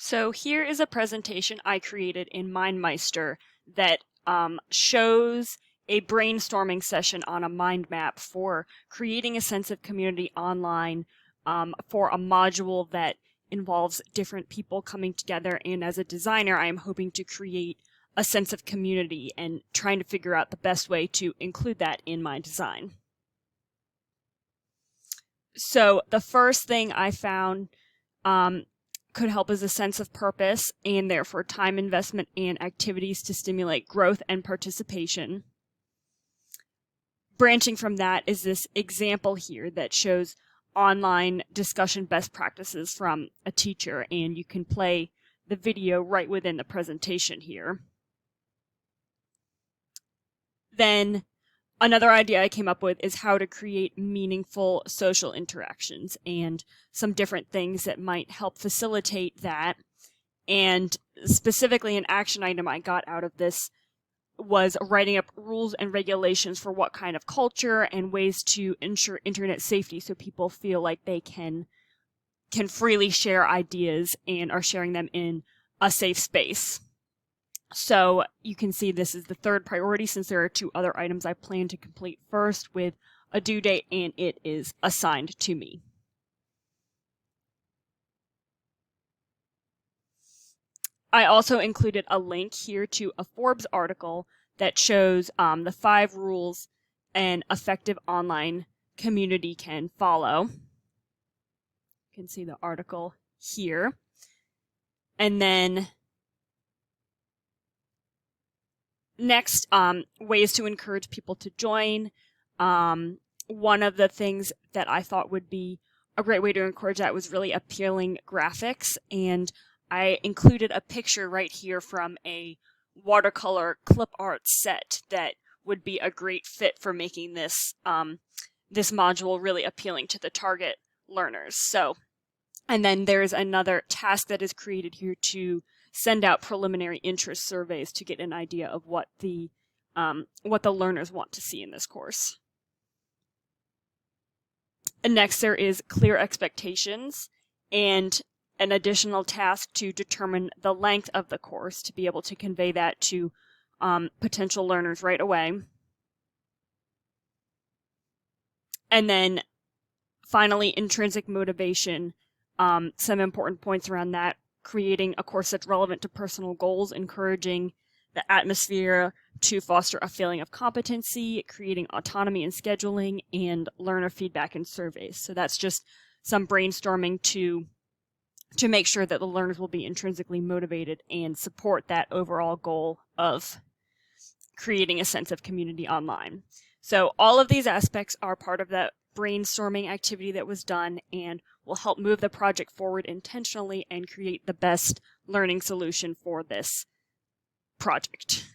So here is a presentation I created in Mindmeister that shows a brainstorming session on a mind map for creating a sense of community online for a module that involves different people coming together. And as a designer, I am hoping to create a sense of community and trying to figure out the best way to include that in my design. So the first thing I found could help as a sense of purpose and therefore time investment and activities to stimulate growth and participation. Branching from that is this example here that shows online discussion best practices from a teacher, and you can play the video right within the presentation here. Then another idea I came up with is how to create meaningful social interactions and some different things that might help facilitate that. And specifically an action item I got out of this was writing up rules and regulations for what kind of culture and ways to ensure internet safety so people feel like they can freely share ideas and are sharing them in a safe space. So you can see this is the third priority since there are two other items I plan to complete first with a due date, and it is assigned to me. I also included a link here to a Forbes article that shows the 5 rules an effective online community can follow. You can see the article here. And then next, ways to encourage people to join. One of the things that I thought would be a great way to encourage that was really appealing graphics, and I included a picture right here from a watercolor clip art set that would be a great fit for making this this module really appealing to the target learners. So, and then there's another task that is created here to send out preliminary interest surveys to get an idea of what the learners want to see in this course. And next, there is clear expectations and an additional task to determine the length of the course to be able to convey that to potential learners right away. And then finally, intrinsic motivation, some important points around that. Creating a course that's relevant to personal goals, encouraging the atmosphere to foster a feeling of competency, creating autonomy in scheduling, and learner feedback and surveys. So that's just some brainstorming to make sure that the learners will be intrinsically motivated and support that overall goal of creating a sense of community online. So all of these aspects are part of that brainstorming activity that was done and will help move the project forward intentionally and create the best learning solution for this project.